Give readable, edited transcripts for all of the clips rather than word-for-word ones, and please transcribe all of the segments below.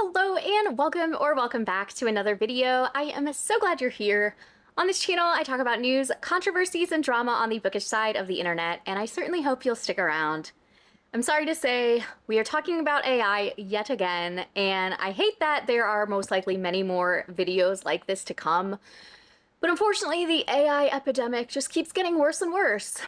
Hello and welcome back to another video. I am so glad you're here. On this channel, I talk about news, controversies, and drama on the bookish side of the internet, and I certainly hope you'll stick around. I'm sorry to say, we are talking about AI yet again, and I hate that there are most likely many more videos like this to come. But unfortunately, the AI epidemic just keeps getting worse and worse.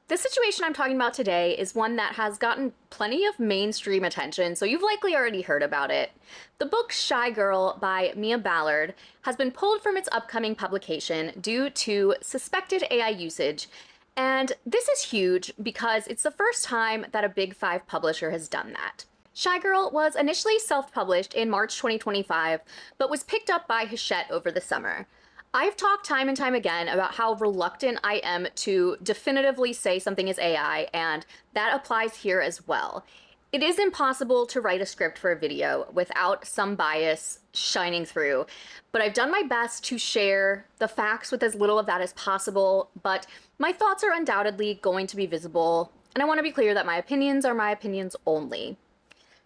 The situation I'm talking about today is one that has gotten plenty of mainstream attention, so you've likely already heard about it. The book Shy Girl by Mia Ballard has been pulled from its upcoming publication due to suspected AI usage, and this is huge because it's the first time that a Big Five publisher has done that. Shy Girl was initially self-published in March 2025, but was picked up by Hachette over the summer. I've talked time and time again about how reluctant I am to definitively say something is AI, and that applies here as well. It is impossible to write a script for a video without some bias shining through, but I've done my best to share the facts with as little of that as possible, but my thoughts are undoubtedly going to be visible, and I want to be clear that my opinions are my opinions only.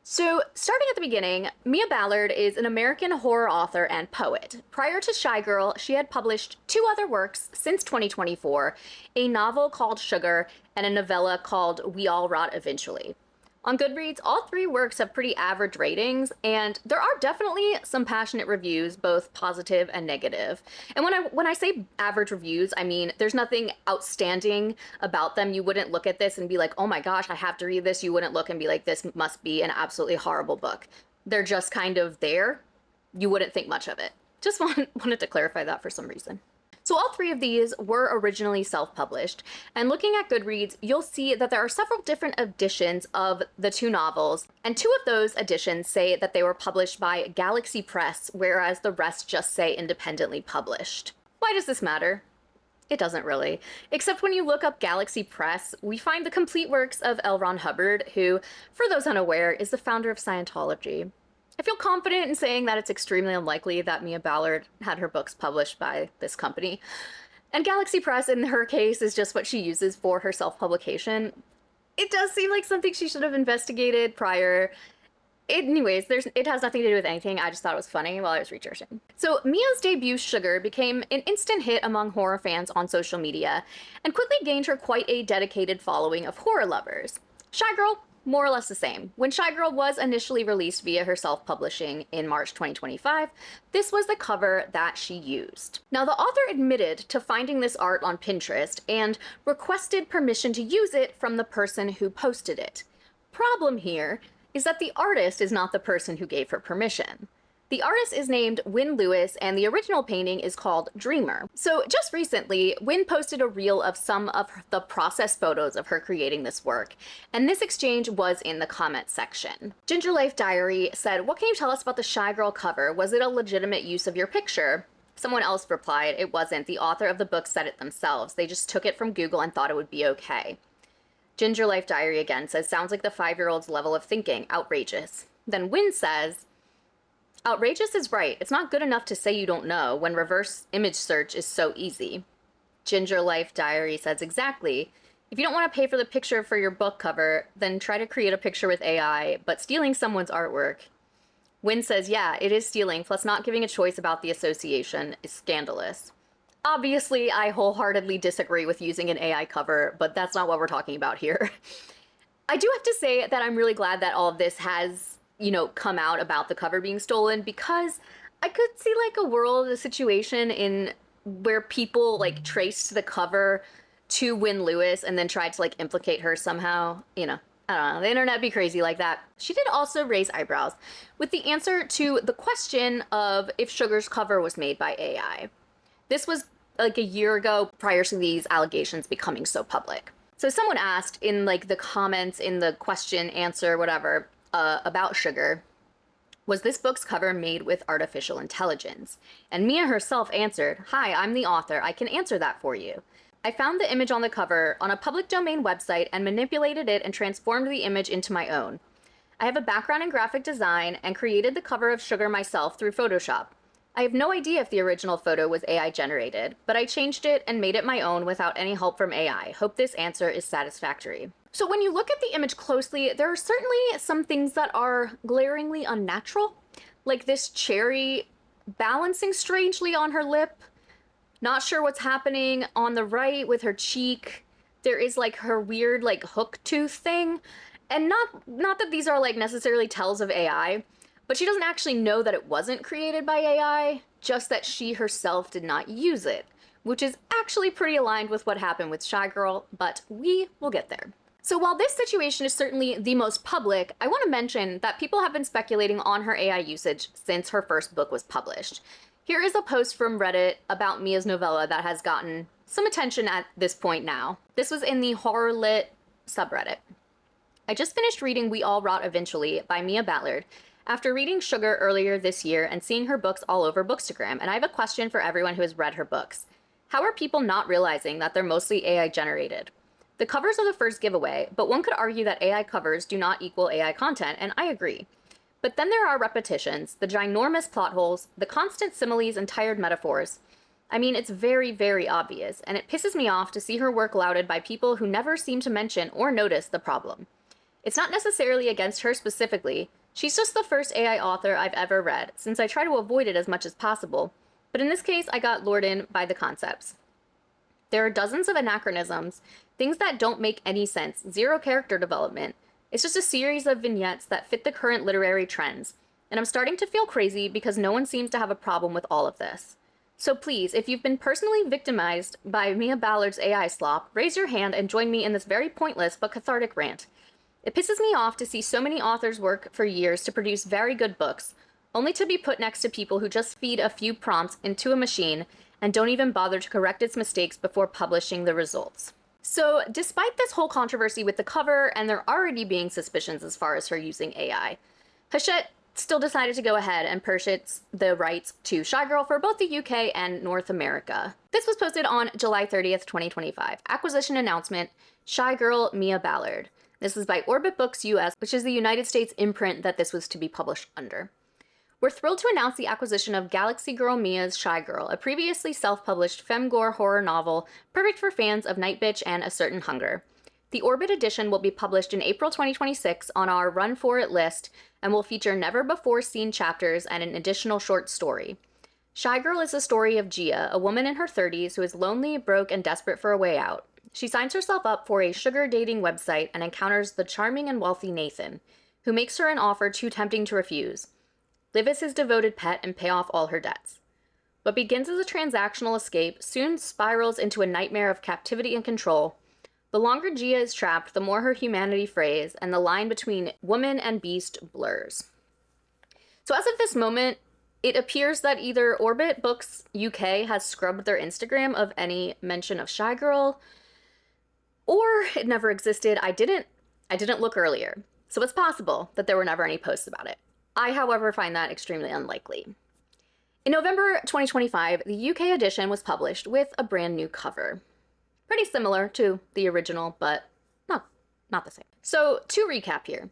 So, starting at the beginning, Mia Ballard is an American horror author and poet. Prior to Shy Girl, she had published two other works since 2024, a novel called Sugar and a novella called We All Rot Eventually. On Goodreads, all three works have pretty average ratings, and there are definitely some passionate reviews, both positive and negative. And when I say average reviews, I mean there's nothing outstanding about them. You wouldn't look at this and be like, oh my gosh, I have to read this. You wouldn't look and be like, this must be an absolutely horrible book. They're just kind of there. You wouldn't think much of it. Just wanted to clarify that for some reason. So all three of these were originally self-published, and looking at Goodreads, you'll see that there are several different editions of the two novels, and two of those editions say that they were published by Galaxy Press, whereas the rest just say independently published. Why does this matter? It doesn't really. Except when you look up Galaxy Press, we find the complete works of L. Ron Hubbard, who, for those unaware, is the founder of Scientology. I feel confident in saying that it's extremely unlikely that Mia Ballard had her books published by this company. And Galaxy Press, in her case, is just what she uses for her self-publication. It does seem like something she should have investigated prior. Anyways, it has nothing to do with anything. I just thought it was funny while I was researching. So Mia's debut, Sugar, became an instant hit among horror fans on social media, and quickly gained her quite a dedicated following of horror lovers. Shy Girl, more or less the same. When Shy Girl was initially released via her self-publishing in March 2025, this was the cover that she used. Now, the author admitted to finding this art on Pinterest and requested permission to use it from the person who posted it. Problem here is that the artist is not the person who gave her permission. The artist is named Wynne Lewis, and the original painting is called Dreamer. So just recently, Wynne posted a reel of some of the process photos of her creating this work, and this exchange was in the comments section. Ginger Life Diary said, "What can you tell us about the Shy Girl cover? Was it a legitimate use of your picture?" Someone else replied, "It wasn't. The author of the book said it themselves. They just took it from Google and thought it would be okay." Ginger Life Diary again says, "Sounds like the 5-year-old's level of thinking. Outrageous." Then Wynne says, "Outrageous is right. It's not good enough to say you don't know when reverse image search is so easy." Ginger Life Diary says, "Exactly. If you don't want to pay for the picture for your book cover, then try to create a picture with AI, but stealing someone's artwork." Wynne says, "Yeah, it is stealing, plus not giving a choice about the association is scandalous." Obviously, I wholeheartedly disagree with using an AI cover, but that's not what we're talking about here. I do have to say that I'm really glad that all of this has come out about the cover being stolen, because I could see like a situation in where people like traced the cover to Wynne Lewis and then tried to like implicate her somehow. I don't know, the internet be crazy like that. She did also raise eyebrows with the answer to the question of if Sugar's cover was made by AI. This was like a year ago, prior to these allegations becoming so public. So someone asked in like the comments in the question, answer, whatever, about Sugar, was this book's cover made with artificial intelligence? And Mia herself answered, "Hi, I'm the author. I can answer that for you. I found the image on the cover on a public domain website and manipulated it and transformed the image into my own. I have a background in graphic design and created the cover of Sugar myself through Photoshop. I have no idea if the original photo was AI generated, but I changed it and made it my own without any help from AI. Hope this answer is satisfactory." So when you look at the image closely, there are certainly some things that are glaringly unnatural. like this cherry balancing strangely on her lip. Not sure what's happening on the right with her cheek. There is like her weird like hook tooth thing. And not that these are like necessarily tells of AI, but she doesn't actually know that it wasn't created by AI, just that she herself did not use it, which is actually pretty aligned with what happened with Shy Girl, but we will get there. So while this situation is certainly the most public, I want to mention that people have been speculating on her AI usage since her first book was published. Here is a post from Reddit about Mia's novella that has gotten some attention at this point now. This was in the Horror Lit subreddit. I just finished reading We All Rot Eventually by Mia Ballard after reading Sugar earlier this year and seeing her books all over Bookstagram, and I have a question for everyone who has read her books. How are people not realizing that they're mostly AI generated? The covers are the first giveaway, but one could argue that AI covers do not equal AI content, and I agree. But then there are repetitions, the ginormous plot holes, the constant similes and tired metaphors. I mean, it's very, very obvious, and it pisses me off to see her work lauded by people who never seem to mention or notice the problem. It's not necessarily against her specifically, she's just the first AI author I've ever read, since I try to avoid it as much as possible, but in this case I got lured in by the concepts. There are dozens of anachronisms, things that don't make any sense, zero character development. It's just a series of vignettes that fit the current literary trends, and I'm starting to feel crazy because no one seems to have a problem with all of this. So please, if you've been personally victimized by Mia Ballard's AI slop, raise your hand and join me in this very pointless but cathartic rant. It pisses me off to see so many authors work for years to produce very good books, only to be put next to people who just feed a few prompts into a machine and don't even bother to correct its mistakes before publishing the results. So, despite this whole controversy with the cover, and there already being suspicions as far as her using AI, Hachette still decided to go ahead and purchase the rights to Shy Girl for both the UK and North America. This was posted on July 30th, 2025. Acquisition announcement, Shy Girl Mia Ballard. This is by Orbit Books US, which is the United States imprint that this was to be published under. We're thrilled to announce the acquisition of Galaxy Girl Mia's Shy Girl, a previously self-published femme-gore horror novel perfect for fans of Night Bitch and A Certain Hunger. The Orbit edition will be published in April 2026 on our Run For It list and will feature never-before-seen chapters and an additional short story. Shy Girl is the story of Gia, a woman in her 30s who is lonely, broke, and desperate for a way out. She signs herself up for a sugar dating website and encounters the charming and wealthy Nathan, who makes her an offer too tempting to refuse. Live as his devoted pet and pay off all her debts. What begins as a transactional escape soon spirals into a nightmare of captivity and control. The longer Gia is trapped, the more her humanity frays, and the line between woman and beast blurs. So as of this moment, it appears that either Orbit Books UK has scrubbed their Instagram of any mention of Shy Girl, or it never existed. I didn't look earlier, so it's possible that there were never any posts about it. I, however, find that extremely unlikely. In November 2025, the UK edition was published with a brand new cover. Pretty similar to the original, but not the same. So, to recap here,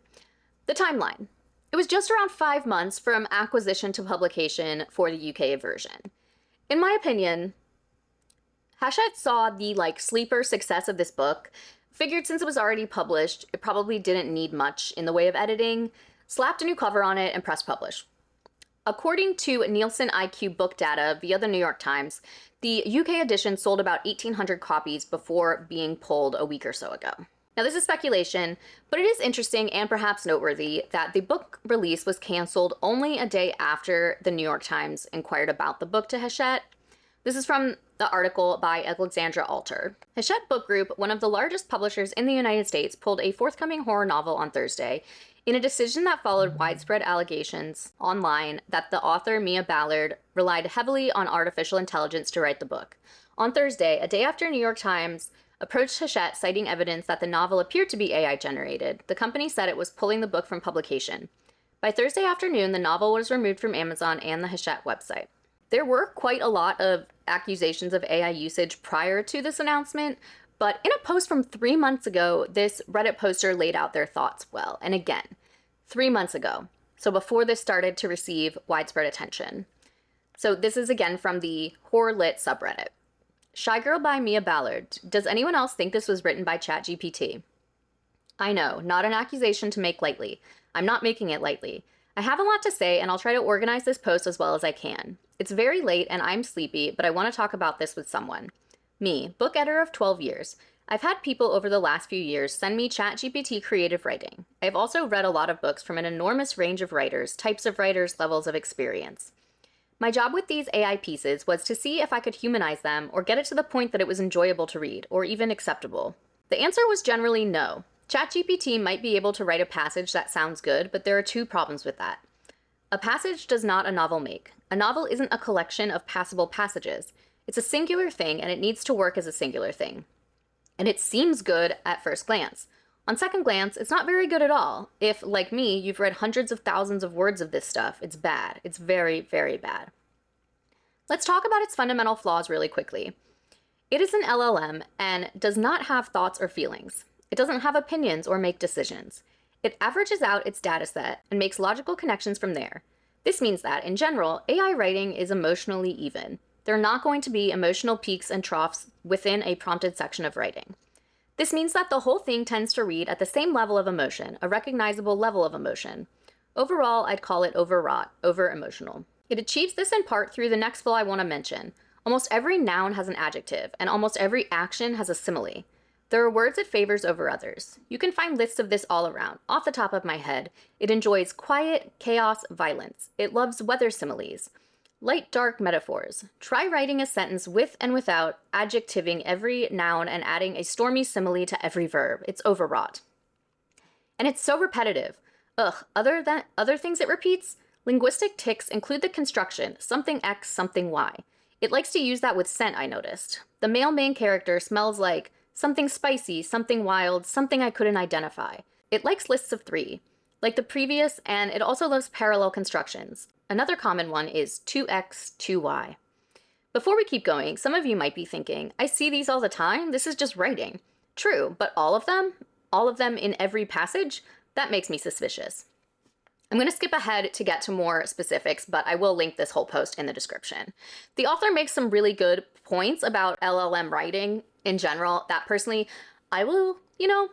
the timeline. It was just around 5 months from acquisition to publication for the UK version. In my opinion, Hachette saw the sleeper success of this book, figured since it was already published, it probably didn't need much in the way of editing, slapped a new cover on it, and pressed publish. According to Nielsen IQ book data via the New York Times, the UK edition sold about 1,800 copies before being pulled a week or so ago. Now, this is speculation, but it is interesting and perhaps noteworthy that the book release was canceled only a day after the New York Times inquired about the book to Hachette. This is from the article by Alexandra Alter. Hachette Book Group, one of the largest publishers in the United States, pulled a forthcoming horror novel on Thursday in a decision that followed widespread allegations online that the author, Mia Ballard, relied heavily on artificial intelligence to write the book. On Thursday, a day after New York Times approached Hachette citing evidence that the novel appeared to be AI generated, the company said it was pulling the book from publication. By Thursday afternoon, the novel was removed from Amazon and the Hachette website. There were quite a lot of accusations of AI usage prior to this announcement, but in a post from 3 months ago, this Reddit poster laid out their thoughts well. And again, 3 months ago, so before this started to receive widespread attention. So this is again from the Horror Lit subreddit. Shy Girl by Mia Ballard. Does anyone else think this was written by ChatGPT? I know, not an accusation to make lightly. I'm not making it lightly. I have a lot to say, and I'll try to organize this post as well as I can. It's very late and I'm sleepy, but I want to talk about this with someone. Me, book editor of 12 years. I've had people over the last few years send me ChatGPT creative writing. I've also read a lot of books from an enormous range of writers, types of writers, levels of experience. My job with these AI pieces was to see if I could humanize them or get it to the point that it was enjoyable to read, or even acceptable. The answer was generally no. ChatGPT might be able to write a passage that sounds good, but there are two problems with that. A passage does not a novel make. A novel isn't a collection of passable passages. It's a singular thing, and it needs to work as a singular thing. And it seems good at first glance. On second glance, it's not very good at all. If, like me, you've read hundreds of thousands of words of this stuff, it's bad. It's very, very bad. Let's talk about its fundamental flaws really quickly. It is an LLM and does not have thoughts or feelings. It doesn't have opinions or make decisions. It averages out its dataset and makes logical connections from there. This means that, in general, AI writing is emotionally even. There are not going to be emotional peaks and troughs within a prompted section of writing. This means that the whole thing tends to read at the same level of emotion, a recognizable level of emotion. Overall, I'd call it overwrought, over-emotional. It achieves this in part through the next flaw I want to mention. Almost every noun has an adjective, and almost every action has a simile. There are words it favors over others. You can find lists of this all around. Off the top of my head, it enjoys quiet, chaos, violence. It loves weather similes. Light, dark metaphors. Try writing a sentence with and without adjectiving every noun and adding a stormy simile to every verb. It's overwrought. And it's so repetitive. Other things it repeats? Linguistic tics include the construction, something X, something Y. It likes to use that with scent, I noticed. The male main character smells like something spicy, something wild, something I couldn't identify. It likes lists of 3, like the previous, and it also loves parallel constructions. Another common one is 2x, 2y. Before we keep going, some of you might be thinking, I see these all the time, this is just writing. True, but all of them? All of them in every passage? That makes me suspicious. I'm going to skip ahead to get to more specifics, but I will link this whole post in the description. The author makes some really good points about LLM writing in general that personally I will,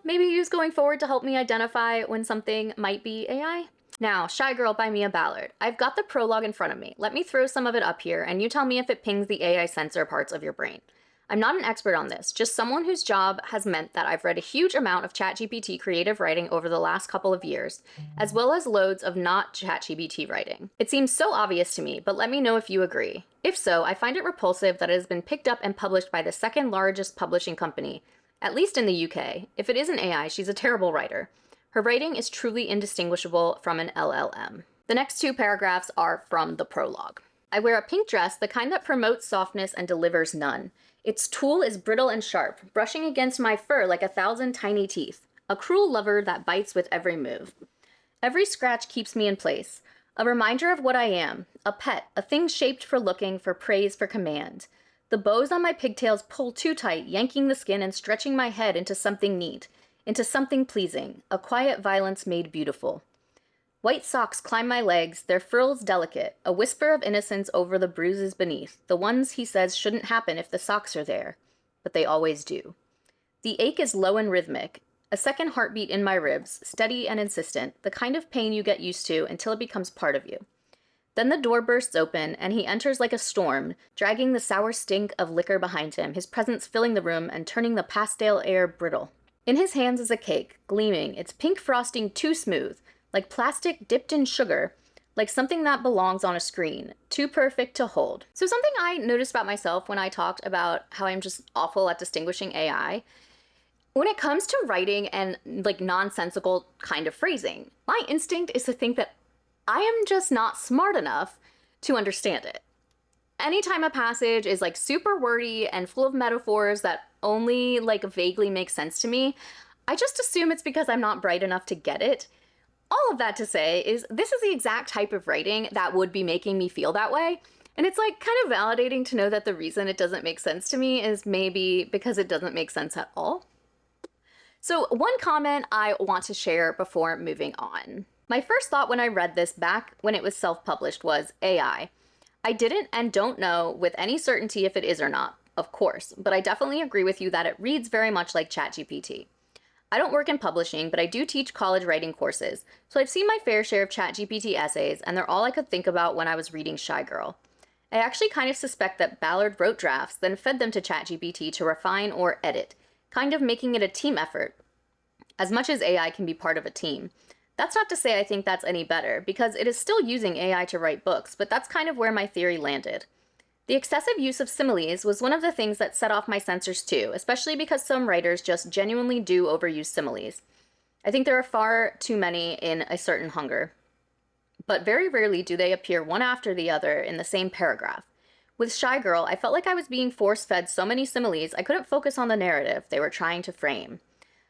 maybe use going forward to help me identify when something might be AI. Now, Shy Girl by Mia Ballard. I've got the prologue in front of me. Let me throw some of it up here and you tell me if it pings the AI sensor parts of your brain. I'm not an expert on this, just someone whose job has meant that I've read a huge amount of ChatGPT creative writing over the last couple of years, as well as loads of not ChatGPT writing. It seems so obvious to me, but let me know if you agree. If so, I find it repulsive that it has been picked up and published by the second largest publishing company, at least in the UK. If it isn't AI, she's a terrible writer. Her writing is truly indistinguishable from an LLM. The next 2 paragraphs are from the prologue. I wear a pink dress, the kind that promotes softness and delivers none. Its tool is brittle and sharp, brushing against my fur like 1,000 tiny teeth. A cruel lover that bites with every move. Every scratch keeps me in place. A reminder of what I am. A pet, a thing shaped for looking, for praise, for command. The bows on my pigtails pull too tight, yanking the skin and stretching my head into something neat, into something pleasing. A quiet violence made beautiful. White socks climb my legs, their frills delicate, a whisper of innocence over the bruises beneath, the ones he says shouldn't happen if the socks are there, but they always do. The ache is low and rhythmic, a second heartbeat in my ribs, steady and insistent, the kind of pain you get used to until it becomes part of you. Then the door bursts open, and he enters like a storm, dragging the sour stink of liquor behind him, his presence filling the room and turning the pastel air brittle. In his hands is a cake, gleaming, its pink frosting too smooth, like plastic dipped in sugar, like something that belongs on a screen, too perfect to hold. So something I noticed about myself when I talked about how I'm just awful at distinguishing AI, when it comes to writing and nonsensical kind of phrasing, my instinct is to think that I am just not smart enough to understand it. Anytime a passage is super wordy and full of metaphors that only vaguely make sense to me, I just assume it's because I'm not bright enough to get it. All of that to say is this is the exact type of writing that would be making me feel that way. And it's kind of validating to know that the reason it doesn't make sense to me is maybe because it doesn't make sense at all. So one comment I want to share before moving on. My first thought when I read this back when it was self-published was AI. I didn't and don't know with any certainty if it is or not, of course, but I definitely agree with you that it reads very much like ChatGPT. I don't work in publishing, but I do teach college writing courses, so I've seen my fair share of ChatGPT essays, and they're all I could think about when I was reading Shy Girl. I actually kind of suspect that Ballard wrote drafts, then fed them to ChatGPT to refine or edit, kind of making it a team effort, as much as AI can be part of a team. That's not to say I think that's any better, because it is still using AI to write books, but that's kind of where my theory landed. The excessive use of similes was one of the things that set off my sensors too, especially because some writers just genuinely do overuse similes. I think there are far too many in a certain hunger. But very rarely do they appear one after the other in the same paragraph. With Shy Girl, I felt like I was being force-fed so many similes I couldn't focus on the narrative they were trying to frame.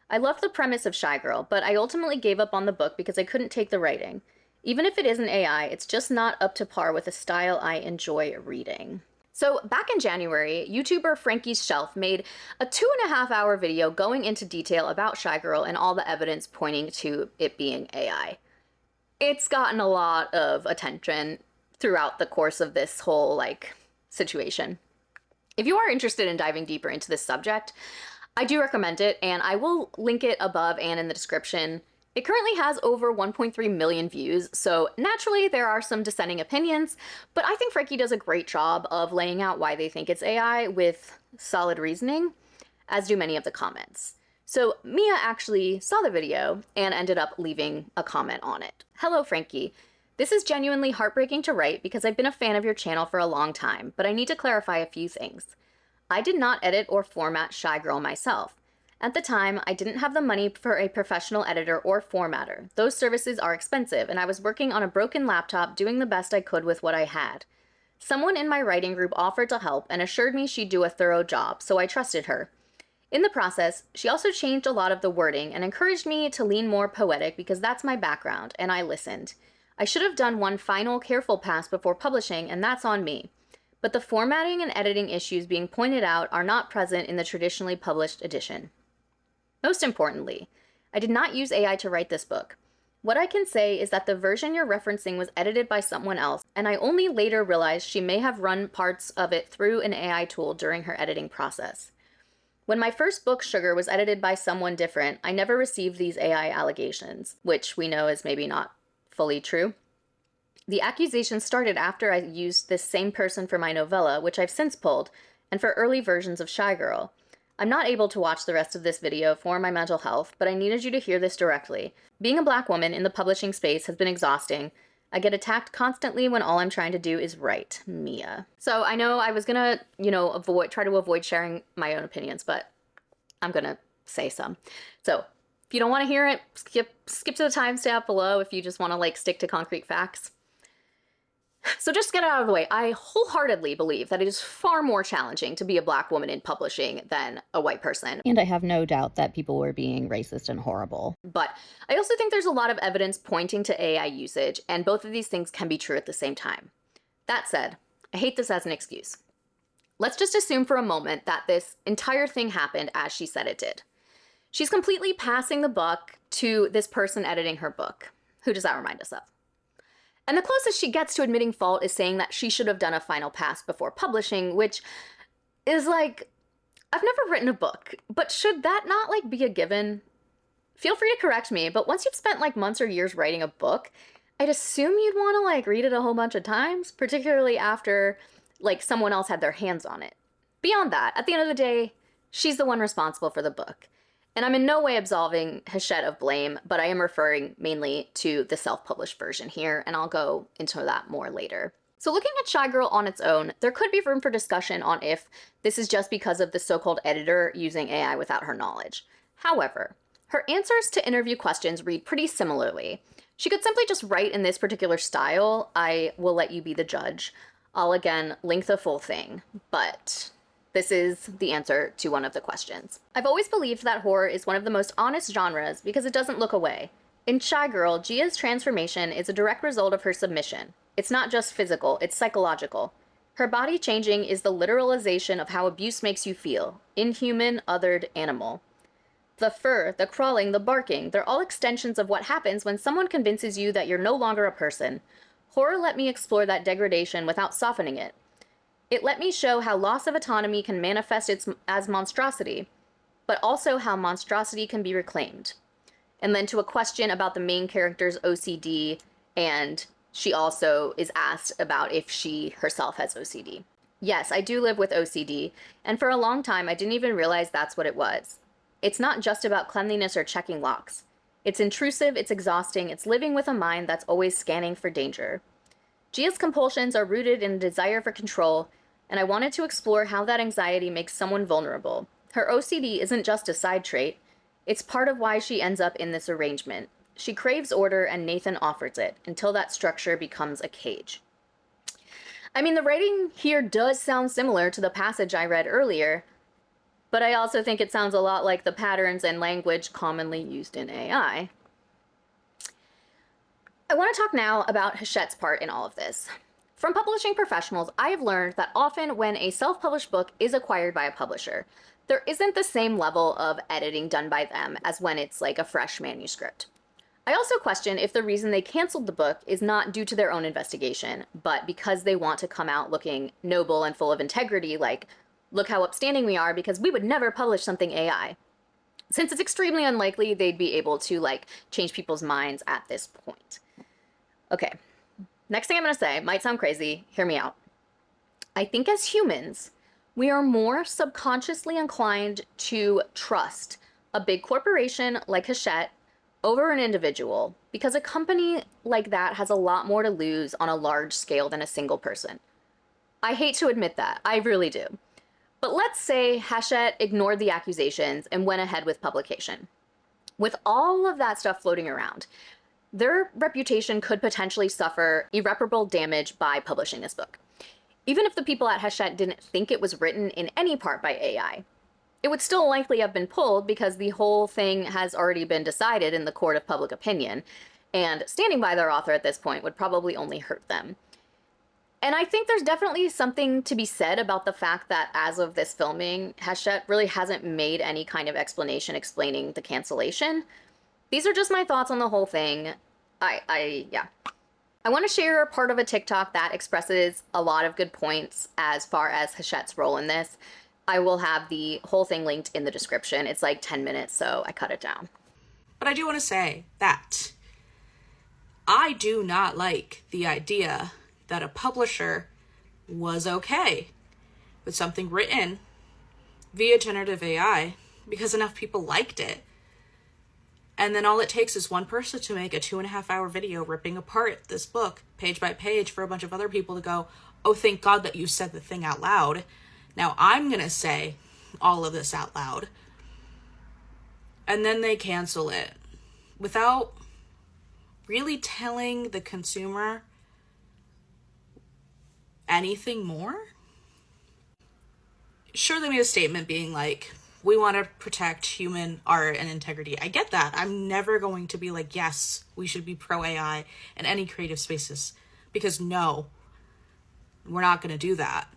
I loved the premise of Shy Girl, but I ultimately gave up on the book because I couldn't take the writing. Even if it isn't AI, it's just not up to par with the style I enjoy reading. So back in January, YouTuber Frankie's Shelf made a 2.5-hour video going into detail about Shy Girl and all the evidence pointing to it being AI. It's gotten a lot of attention throughout the course of this whole, situation. If you are interested in diving deeper into this subject, I do recommend it, and I will link it above and in the description. It currently has over 1.3 million views, so naturally there are some dissenting opinions, but I think Frankie does a great job of laying out why they think it's AI with solid reasoning, as do many of the comments. So Mia actually saw the video and ended up leaving a comment on it. Hello, Frankie. This is genuinely heartbreaking to write because I've been a fan of your channel for a long time, but I need to clarify a few things. I did not edit or format Shy Girl myself. At the time, I didn't have the money for a professional editor or formatter. Those services are expensive, and I was working on a broken laptop doing the best I could with what I had. Someone in my writing group offered to help and assured me she'd do a thorough job, so I trusted her. In the process, she also changed a lot of the wording and encouraged me to lean more poetic because that's my background, and I listened. I should have done one final careful pass before publishing, and that's on me. But the formatting and editing issues being pointed out are not present in the traditionally published edition. Most importantly, I did not use AI to write this book. What I can say is that the version you're referencing was edited by someone else, and I only later realized she may have run parts of it through an AI tool during her editing process. When my first book, Sugar, was edited by someone different, I never received these AI allegations, which we know is maybe not fully true. The accusations started after I used this same person for my novella, which I've since pulled, and for early versions of Shy Girl. I'm not able to watch the rest of this video for my mental health, but I needed you to hear this directly. Being a Black woman in the publishing space has been exhausting. I get attacked constantly when all I'm trying to do is write. Mia. So I know I was gonna, try to avoid sharing my own opinions, but I'm gonna say some. So if you don't want to hear it, skip to the timestamp below if you just want to stick to concrete facts. So just to get it out of the way, I wholeheartedly believe that it is far more challenging to be a Black woman in publishing than a white person. And I have no doubt that people were being racist and horrible. But I also think there's a lot of evidence pointing to AI usage, and both of these things can be true at the same time. That said, I hate this as an excuse. Let's just assume for a moment that this entire thing happened as she said it did. She's completely passing the buck to this person editing her book. Who does that remind us of? And the closest she gets to admitting fault is saying that she should have done a final pass before publishing, which is I've never written a book, but should that not be a given? Feel free to correct me, but once you've spent months or years writing a book, I'd assume you'd want to read it a whole bunch of times, particularly after someone else had their hands on it. Beyond that, at the end of the day, she's the one responsible for the book. And I'm in no way absolving Hachette of blame, but I am referring mainly to the self-published version here, and I'll go into that more later. So looking at Shy Girl on its own, there could be room for discussion on if this is just because of the so-called editor using AI without her knowledge. However, her answers to interview questions read pretty similarly. She could simply just write in this particular style. I will let you be the judge. I'll again link the full thing, but this is the answer to one of the questions. I've always believed that horror is one of the most honest genres because it doesn't look away. In Shy Girl, Gia's transformation is a direct result of her submission. It's not just physical, it's psychological. Her body changing is the literalization of how abuse makes you feel. Inhuman, othered, animal. The fur, the crawling, the barking, they're all extensions of what happens when someone convinces you that you're no longer a person. Horror let me explore that degradation without softening it. It let me show how loss of autonomy can manifest as monstrosity. but also how monstrosity can be reclaimed. And then to a question about the main character's OCD, and she also is asked about if she herself has OCD. Yes, I do live with OCD, and for a long time I didn't even realize that's what it was. It's not just about cleanliness or checking locks. It's intrusive, it's exhausting, it's living with a mind that's always scanning for danger. Gia's compulsions are rooted in a desire for control, and I wanted to explore how that anxiety makes someone vulnerable. Her OCD isn't just a side trait, it's part of why she ends up in this arrangement. She craves order and Nathan offers it, until that structure becomes a cage. I mean, the writing here does sound similar to the passage I read earlier, but I also think it sounds a lot like the patterns and language commonly used in AI. I want to talk now about Hachette's part in all of this. From publishing professionals, I have learned that often when a self-published book is acquired by a publisher, there isn't the same level of editing done by them as when it's like a fresh manuscript. I also question if the reason they canceled the book is not due to their own investigation, but because they want to come out looking noble and full of integrity, like, look how upstanding we are because we would never publish something AI. Since it's extremely unlikely they'd be able to, like, change people's minds at this point. Okay, next thing I'm gonna say might sound crazy, hear me out. I think as humans, we are more subconsciously inclined to trust a big corporation like Hachette over an individual because a company like that has a lot more to lose on a large scale than a single person. I hate to admit that, I really do. But let's say Hachette ignored the accusations and went ahead with publication. With all of that stuff floating around, their reputation could potentially suffer irreparable damage by publishing this book. Even if the people at Hachette didn't think it was written in any part by AI, it would still likely have been pulled because the whole thing has already been decided in the court of public opinion, and standing by their author at this point would probably only hurt them. And I think there's definitely something to be said about the fact that as of this filming, Hachette really hasn't made any kind of explanation explaining the cancellation. These are just my thoughts on the whole thing. Yeah. I want to share part of a TikTok that expresses a lot of good points as far as Hachette's role in this. I will have the whole thing linked in the description. It's like 10 minutes, so I cut it down. But I do want to say that I do not like the idea that a publisher was okay with something written via generative AI because enough people liked it. And then all it takes is one person to make a 2.5-hour video ripping apart this book page by page for a bunch of other people to go, oh, thank God that you said the thing out loud. Now I'm going to say all of this out loud. And then they cancel it without really telling the consumer anything more. Sure, they made a statement being like, we want to protect human art and integrity. I get that. I'm never going to be like, yes, we should be pro AI in any creative spaces. Because no, we're not going to do that.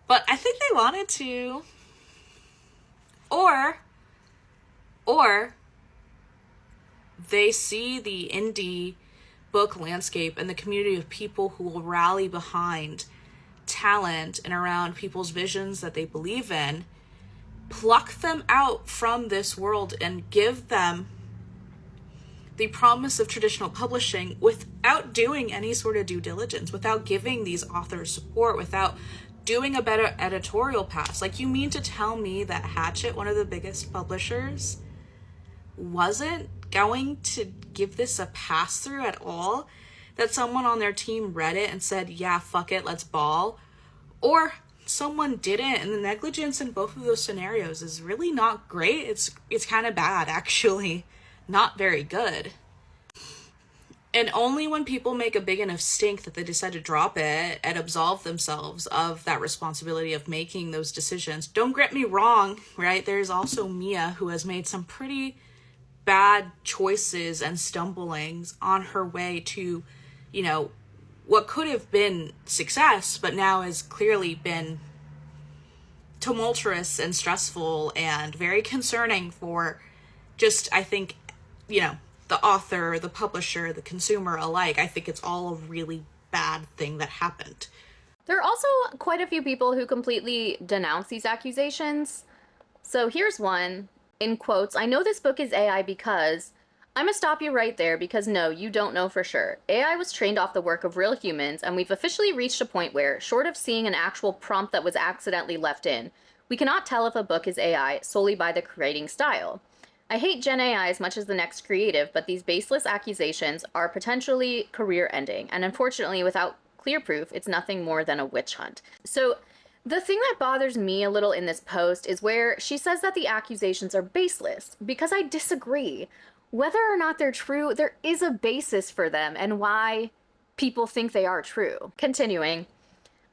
But I think they wanted to. Or they see the indie book landscape and the community of people who will rally behind talent and around people's visions that they believe in, pluck them out from this world and give them the promise of traditional publishing without doing any sort of due diligence, without giving these authors support, without doing a better editorial pass. Like, you mean to tell me that Hachette, one of the biggest publishers, wasn't going to give this a pass through at all? That someone on their team read it and said, yeah, fuck it, let's ball? Or someone didn't, and the negligence in both of those scenarios is really not great. It's kind of bad, actually. Not very good. And only when people make a big enough stink that they decide to drop it and absolve themselves of that responsibility of making those decisions. Don't get me wrong, right? There's also Mia, who has made some pretty bad choices and stumblings on her way to, you know, what could have been success, but now has clearly been tumultuous and stressful and very concerning for just, I think, you know, the author, the publisher, the consumer alike. I think it's all a really bad thing that happened. There are also quite a few people who completely denounce these accusations. So here's one, in quotes, I know this book is AI because... I'm gonna stop you right there because no, you don't know for sure. AI was trained off the work of real humans, and we've officially reached a point where, short of seeing an actual prompt that was accidentally left in, we cannot tell if a book is AI solely by the creating style. I hate Gen AI as much as the next creative, but these baseless accusations are potentially career-ending, and unfortunately, without clear proof, it's nothing more than a witch hunt. So, the thing that bothers me a little in this post is where she says that the accusations are baseless, because I disagree. Whether or not they're true, there is a basis for them and why people think they are true. Continuing,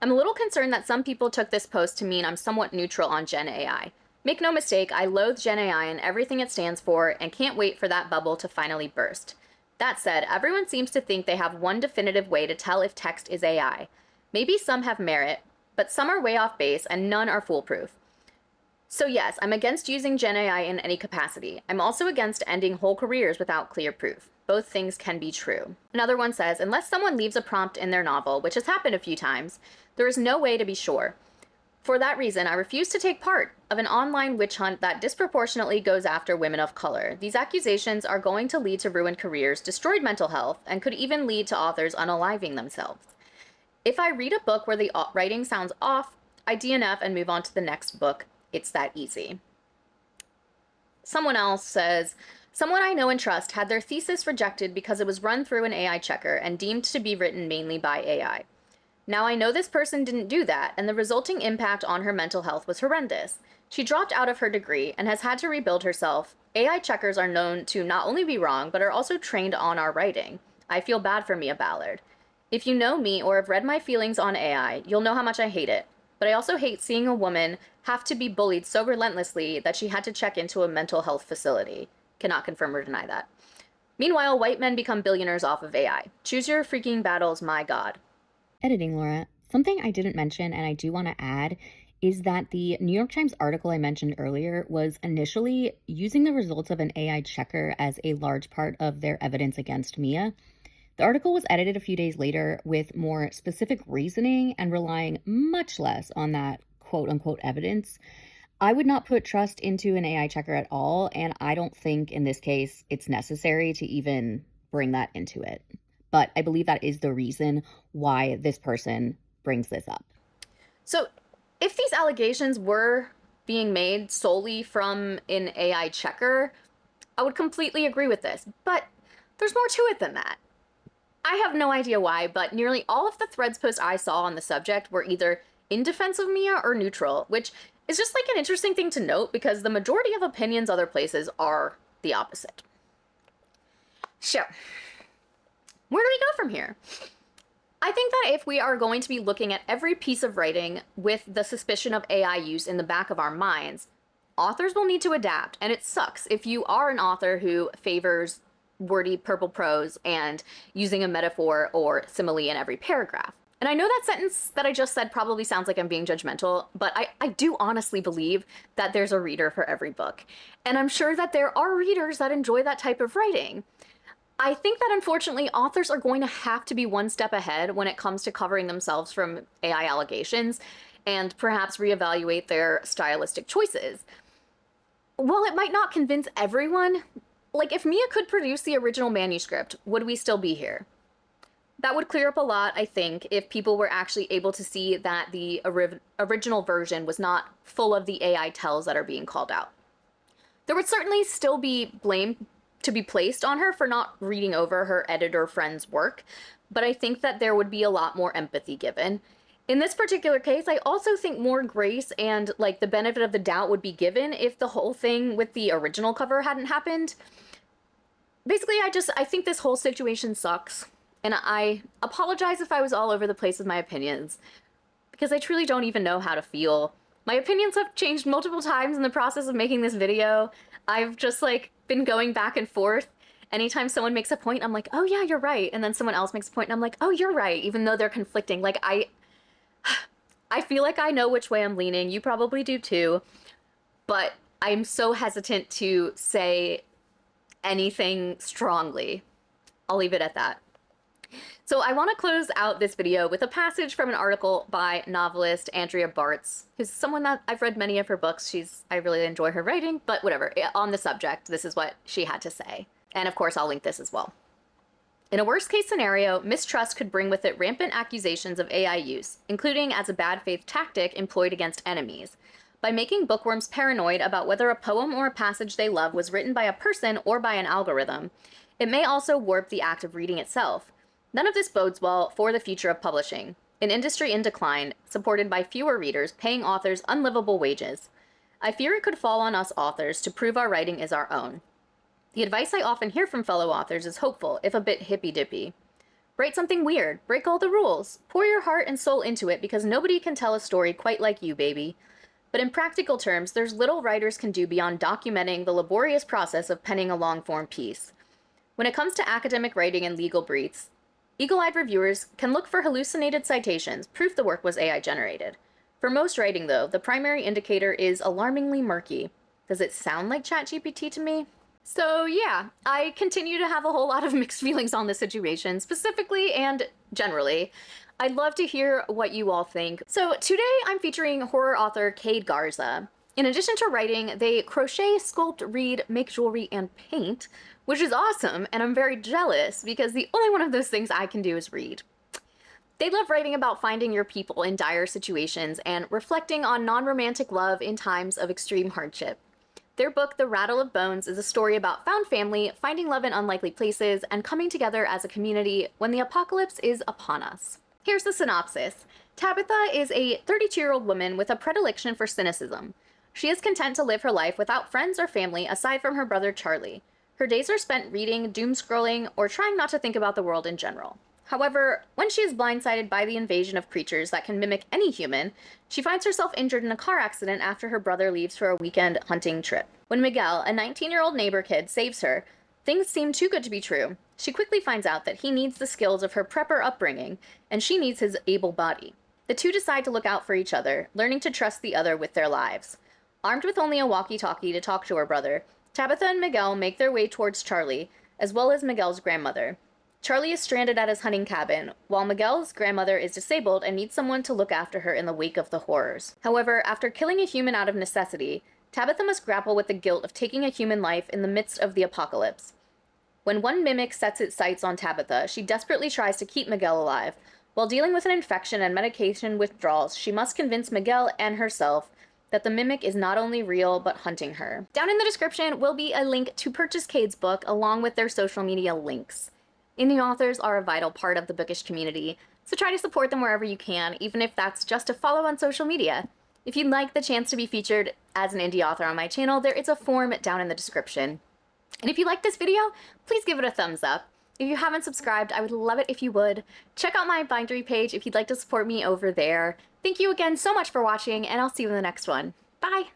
I'm a little concerned that some people took this post to mean I'm somewhat neutral on Gen AI. Make no mistake, I loathe Gen AI and everything it stands for and can't wait for that bubble to finally burst. That said, everyone seems to think they have one definitive way to tell if text is AI. Maybe some have merit, but some are way off base and none are foolproof. So yes, I'm against using Gen AI in any capacity. I'm also against ending whole careers without clear proof. Both things can be true. Another one says, unless someone leaves a prompt in their novel, which has happened a few times, there is no way to be sure. For that reason, I refuse to take part of an online witch hunt that disproportionately goes after women of color. These accusations are going to lead to ruined careers, destroyed mental health, and could even lead to authors unaliving themselves. If I read a book where the writing sounds off, I DNF and move on to the next book. It's that easy. Someone else says, someone I know and trust had their thesis rejected because it was run through an AI checker and deemed to be written mainly by AI. Now I know this person didn't do that, and the resulting impact on her mental health was horrendous. She dropped out of her degree and has had to rebuild herself. AI checkers are known to not only be wrong, but are also trained on our writing. I feel bad for Mia Ballard. If you know me or have read my feelings on AI, you'll know how much I hate it. But I also hate seeing a woman have to be bullied so relentlessly that she had to check into a mental health facility. Cannot confirm or deny that. Meanwhile, white men become billionaires off of AI. Choose your freaking battles, my god. Editing, Laura. Something I didn't mention and I do want to add is that the New York Times article I mentioned earlier was initially using the results of an AI checker as a large part of their evidence against Mia. The article was edited a few days later with more specific reasoning and relying much less on that quote-unquote evidence. I would not put trust into an AI checker at all, and I don't think in this case it's necessary to even bring that into it. But I believe that is the reason why this person brings this up. So, if these allegations were being made solely from an AI checker, I would completely agree with this. But there's more to it than that. I have no idea why, but nearly all of the threads posts I saw on the subject were either in defense of Mia or neutral, which is just like an interesting thing to note because the majority of opinions other places are the opposite. So, where do we go from here? I think that if we are going to be looking at every piece of writing with the suspicion of AI use in the back of our minds, authors will need to adapt, and it sucks if you are an author who favors wordy purple prose and using a metaphor or simile in every paragraph. And I know that sentence that I just said probably sounds like I'm being judgmental, but I do honestly believe that there's a reader for every book. And I'm sure that there are readers that enjoy that type of writing. I think that unfortunately authors are going to have to be one step ahead when it comes to covering themselves from AI allegations and perhaps reevaluate their stylistic choices. While it might not convince everyone, like if Mia could produce the original manuscript, would we still be here? That would clear up a lot, I think, if people were actually able to see that the original version was not full of the AI tells that are being called out. There would certainly still be blame to be placed on her for not reading over her editor friend's work, but I think that there would be a lot more empathy given. In this particular case, I also think more grace and like the benefit of the doubt would be given if the whole thing with the original cover hadn't happened. Basically, I think this whole situation sucks, and I apologize if I was all over the place with my opinions, because I truly don't even know how to feel. My opinions have changed multiple times in the process of making this video. I've just like been going back and forth. Anytime someone makes a point, I'm like, oh yeah, you're right. And then someone else makes a point and I'm like, oh, you're right, even though they're conflicting. Like I feel like I know which way I'm leaning. You probably do too. But I'm so hesitant to say anything strongly. I'll leave it at that. So I want to close out this video with a passage from an article by novelist Andrea Bartz, who's someone that I've read many of her books. I really enjoy her writing, but whatever. On the subject, this is what she had to say. And of course, I'll link this as well. In a worst-case scenario, mistrust could bring with it rampant accusations of AI use, including as a bad faith tactic employed against enemies. By making bookworms paranoid about whether a poem or a passage they love was written by a person or by an algorithm, it may also warp the act of reading itself. None of this bodes well for the future of publishing, an industry in decline, supported by fewer readers paying authors unlivable wages. I fear it could fall on us authors to prove our writing is our own. The advice I often hear from fellow authors is hopeful, if a bit hippy-dippy. Write something weird, break all the rules, pour your heart and soul into it because nobody can tell a story quite like you, baby. But in practical terms, there's little writers can do beyond documenting the laborious process of penning a long-form piece. When it comes to academic writing and legal briefs, eagle-eyed reviewers can look for hallucinated citations, proof the work was AI-generated. For most writing, though, the primary indicator is alarmingly murky. Does it sound like ChatGPT to me? So yeah, I continue to have a whole lot of mixed feelings on the situation, specifically and generally. I'd love to hear what you all think. So today I'm featuring horror author Cade Garza. In addition to writing, they crochet, sculpt, read, make jewelry, and paint, which is awesome, and I'm very jealous because the only one of those things I can do is read. They love writing about finding your people in dire situations and reflecting on non-romantic love in times of extreme hardship. Their book, The Rattle of Bones, is a story about found family, finding love in unlikely places, and coming together as a community when the apocalypse is upon us. Here's the synopsis. Tabitha is a 32-year-old woman with a predilection for cynicism. She is content to live her life without friends or family aside from her brother Charlie. Her days are spent reading, doom-scrolling, or trying not to think about the world in general. However, when she is blindsided by the invasion of creatures that can mimic any human, she finds herself injured in a car accident after her brother leaves for a weekend hunting trip. When Miguel, a 19-year-old neighbor kid, saves her, things seem too good to be true. She quickly finds out that he needs the skills of her prepper upbringing, and she needs his able body. The two decide to look out for each other, learning to trust the other with their lives. Armed with only a walkie-talkie to talk to her brother, Tabitha and Miguel make their way towards Charlie, as well as Miguel's grandmother. Charlie is stranded at his hunting cabin, while Miguel's grandmother is disabled and needs someone to look after her in the wake of the horrors. However, after killing a human out of necessity, Tabitha must grapple with the guilt of taking a human life in the midst of the apocalypse. When one mimic sets its sights on Tabitha, she desperately tries to keep Miguel alive. While dealing with an infection and medication withdrawals, she must convince Miguel and herself that the mimic is not only real, but hunting her. Down in the description will be a link to purchase Cade's book along with their social media links. Indie authors are a vital part of the bookish community, so try to support them wherever you can, even if that's just a follow on social media. If you'd like the chance to be featured as an indie author on my channel, there is a form down in the description. And if you like this video, please give it a thumbs up. If you haven't subscribed, I would love it if you would. Check out my Bindery page if you'd like to support me over there. Thank you again so much for watching, and I'll see you in the next one. Bye!